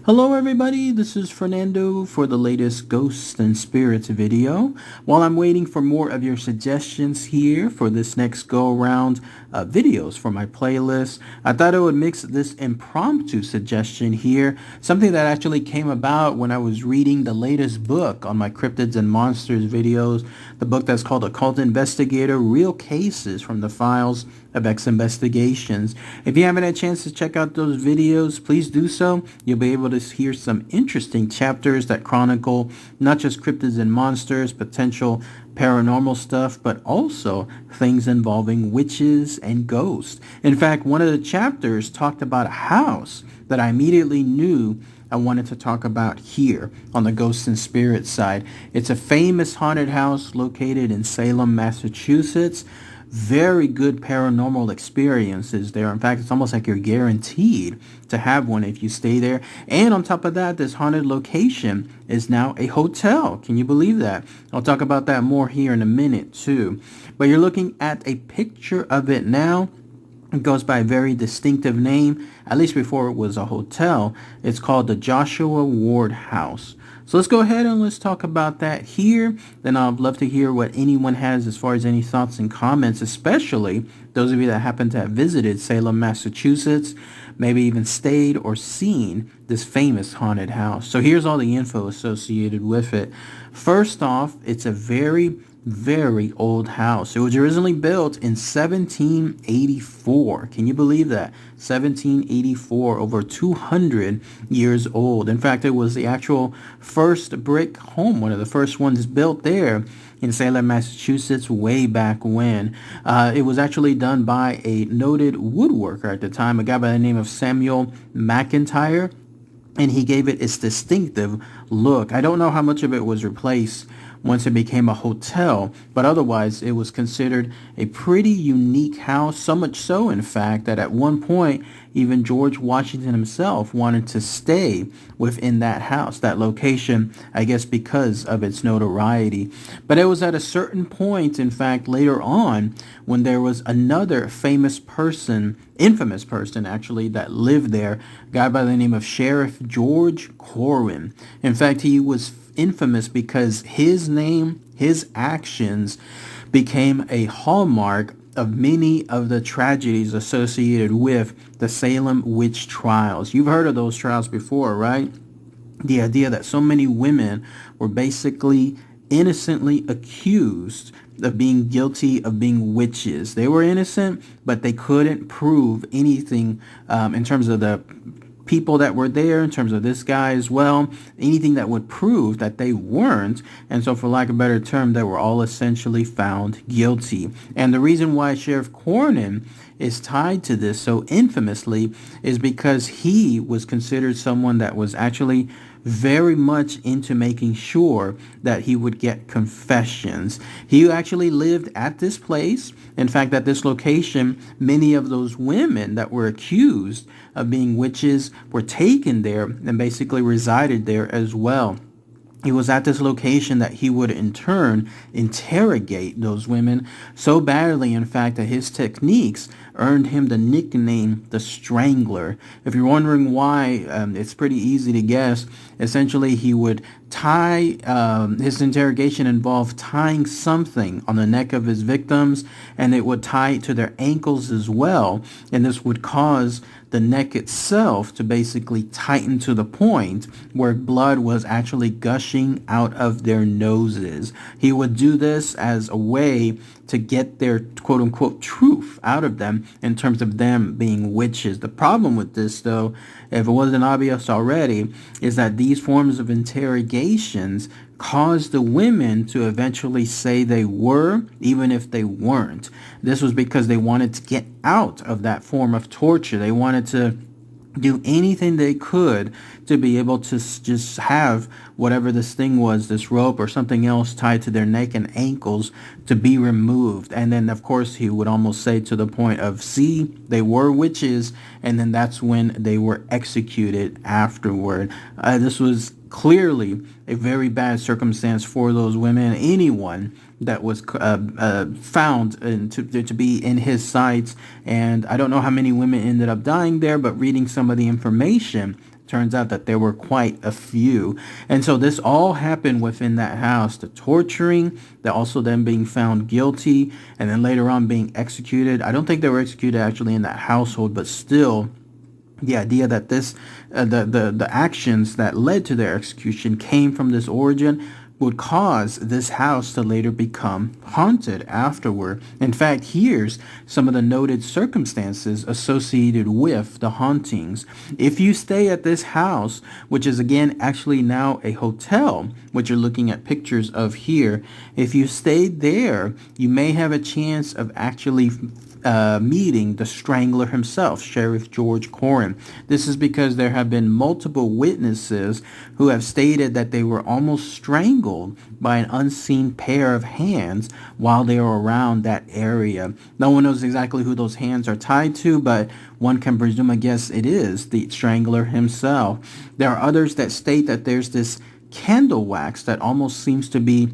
Hello everybody, this is Fernando for the latest Ghosts and Spirits video. While I'm waiting for more of your suggestions here for this next go-around videos for my playlist, I thought I would mix this impromptu suggestion here, something that actually came about when I was reading the latest book on my Cryptids and Monsters videos, the book that's called Occult Investigator, Real Cases from the Files of X Investigations. If you haven't had a chance to check out those videos, please do so. You'll be able to hear some interesting chapters that chronicle not just cryptids and monsters, potential paranormal stuff, but also things involving witches and ghosts. In fact, one of the chapters talked about a house that I immediately knew I wanted to talk about here on the Ghosts and Spirits side. It's a famous haunted house located in Salem, Massachusetts. Very good paranormal experiences there. In fact, it's almost like you're guaranteed to have one if you stay there. And on top of that, this haunted location is now a hotel. Can you believe that? I'll talk about that more here in a minute too. But you're looking at a picture of it now. It goes by a very distinctive name, at least before it was a hotel. It's called the Joshua Ward House. So let's go ahead and let's talk about that here. Then I'd love to hear what anyone has as far as any thoughts and comments, especially those of you that happen to have visited Salem, Massachusetts, maybe even stayed or seen this famous haunted house. So here's all the info associated with it. First off, it's a very old house. It was originally built in 1784. Can you believe that? 1784, over 200 years old. In fact, it was the actual first brick home, one of the first ones built there in Salem, Massachusetts, way back when. It was actually done by a noted woodworker at the time, a guy by the name of Samuel McIntyre, and he gave it its distinctive look. I don't know how much of it was replaced once it became a hotel, but otherwise it was considered a pretty unique house, so much so in fact that at one point even George Washington himself wanted to stay within that house, that location, I guess because of its notoriety. But it was at a certain point, in fact later on, when there was another infamous person actually, that lived there, a guy by the name of Sheriff George Corwin. In fact, he was infamous because his name, his actions became a hallmark of many of the tragedies associated with the Salem witch trials. You've heard of those trials before, right? The idea that so many women were basically innocently accused of being guilty of being witches. They were innocent, but they couldn't prove anything in terms of the people that were there, in terms of this guy as well, anything that would prove that they weren't. And so for lack of a better term, they were all essentially found guilty. And the reason why Sheriff Corwin is tied to this so infamously is because he was considered someone that was actually very much into making sure that he would get confessions. He actually lived at this place. In fact, at this location, many of those women that were accused of being witches were taken there and basically resided there as well. It was at this location that he would in turn interrogate those women so badly, in fact, that his techniques earned him the nickname the Strangler. If you're wondering why, it's pretty easy to guess. Essentially, he would tie, his interrogation involved tying something on the neck of his victims, and it would tie to their ankles as well, and this would cause the neck itself to basically tighten to the point where blood was actually gushing out of their noses. He would do this as a way to get their quote-unquote truth out of them in terms of them being witches. The problem with this, though, if it wasn't obvious already, is that these forms of interrogations caused the women to eventually say they were, even if they weren't. This was because they wanted to get out of that form of torture. They wanted to do anything they could to be able to just have whatever this thing was, this rope or something else tied to their neck and ankles, to be removed. And then, of course, he would almost say to the point of, see, they were witches, and then that's when they were executed afterward. This was clearly a very bad circumstance for those women. Anyone that was found to be in his sights, and I don't know how many women ended up dying there, but reading some of the information turns out that there were quite a few. And so this all happened within that house. The torturing, the also them being found guilty, and then later on being executed. I don't think they were executed actually in that household, but still the idea that this the actions that led to their execution came from this origin would cause this house to later become haunted afterward. In fact, here's some of the noted circumstances associated with the hauntings. If you stay at this house, which is again actually now a hotel, which you're looking at pictures of here, if you stayed there, you may have a chance of actually meeting the Strangler himself, Sheriff George Corwin. This is because there have been multiple witnesses who have stated that they were almost strangled by an unseen pair of hands while they were around that area. No one knows exactly who those hands are tied to, but one can presume, I guess, it is the Strangler himself. There are others that state that there's this candle wax that almost seems to be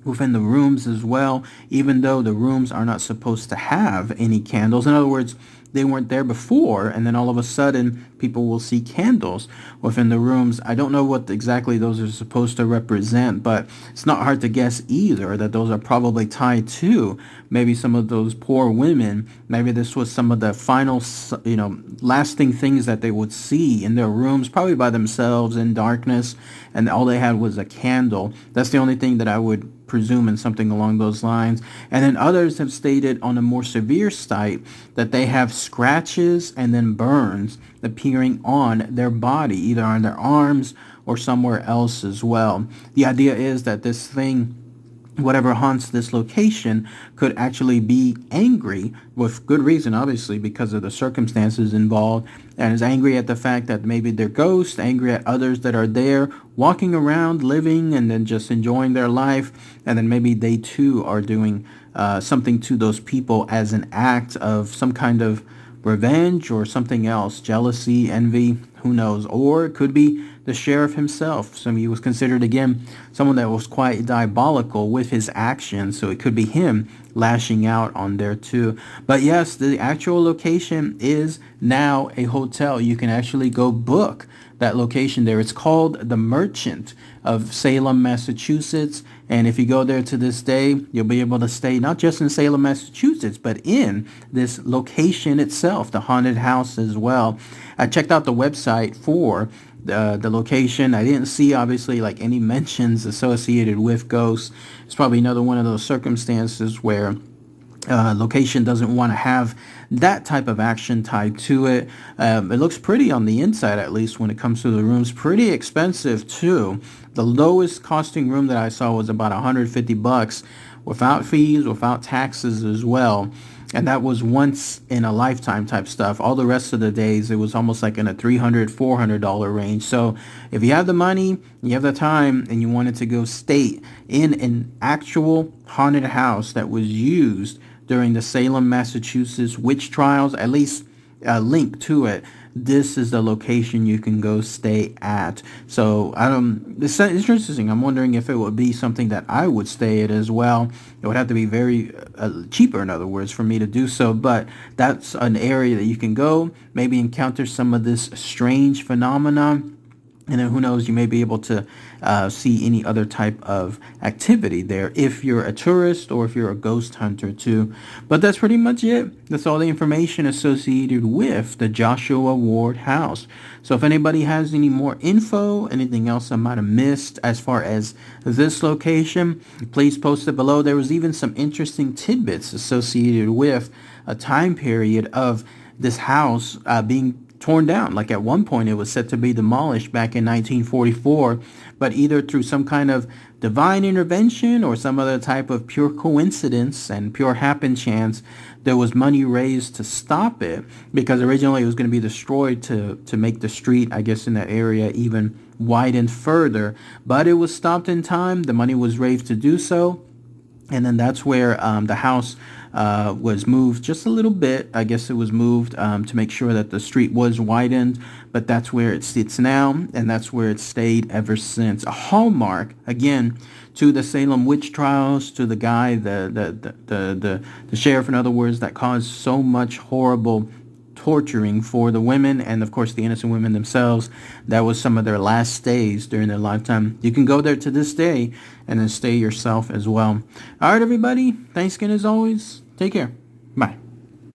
within the rooms as well, even though the rooms are not supposed to have any candles. In other words, they weren't there before, and then all of a sudden people will see candles within the rooms. I don't know what exactly those are supposed to represent, but it's not hard to guess either that those are probably tied to maybe some of those poor women. Maybe this was some of the final, lasting things that they would see in their rooms, probably by themselves in darkness, and all they had was a candle. That's the only thing that I would presume in something along those lines. And then others have stated on a more severe site that they have scratches and then burns appearing on their body, either on their arms or somewhere else as well. The idea is that this thing, whatever haunts this location, could actually be angry with good reason, obviously, because of the circumstances involved, and is angry at the fact that maybe they're ghosts, angry at others that are there walking around, living, and then just enjoying their life, and then maybe they too are doing something to those people as an act of some kind of revenge or something else, jealousy, envy, who knows, or it could be the sheriff himself. So he was considered, again, someone that was quite diabolical with his actions, so it could be him lashing out on there too. But yes, the actual location is now a hotel. You can actually go book that location there. It's called the Merchant of Salem, Massachusetts. And if you go there to this day, you'll be able to stay not just in Salem, Massachusetts, but in this location itself, the haunted house as well. I checked out the website for the location. I didn't see, obviously, like any mentions associated with ghosts. It's probably another one of those circumstances where location doesn't want to have that type of action tied to it. It looks pretty on the inside, at least when it comes to the rooms. Pretty expensive too. The lowest costing room that I saw was about $150 without fees, without taxes as well. And that was once in a lifetime type stuff. All the rest of the days, it was almost like in a $300, $400 range. So if you have the money, you have the time, and you wanted to go stay in an actual haunted house that was used during the Salem, Massachusetts witch trials, at least a link to it, this is the location you can go stay at. So it's interesting. I'm wondering if it would be something that I would stay at as well. It would have to be very cheaper, in other words, for me to do so. But that's an area that you can go, maybe encounter some of this strange phenomenon. And then who knows, you may be able to see any other type of activity there if you're a tourist or if you're a ghost hunter too. But that's pretty much it. That's all the information associated with the Joshua Ward house. So if anybody has any more info, anything else I might have missed as far as this location, please post it below. There was even some interesting tidbits associated with a time period of this house being torn down. Like at one point it was set to be demolished back in 1944, but either through some kind of divine intervention or some other type of pure coincidence and pure happen chance, there was money raised to stop it, because originally it was going to be destroyed to make the street, I guess, in that area even widened further. But it was stopped in time. The money was raised to do so. And then that's where the house was moved just a little bit. I guess it was moved to make sure that the street was widened, but that's where it sits now, and that's where it stayed ever since. A hallmark, again, to the Salem witch trials, to the guy, the sheriff, in other words, that caused so much horrible torturing for the women and, of course, the innocent women themselves. That was some of their last stays during their lifetime. You can go there to this day and then stay yourself as well. All right, everybody. Thanks again as always. Take care. Bye.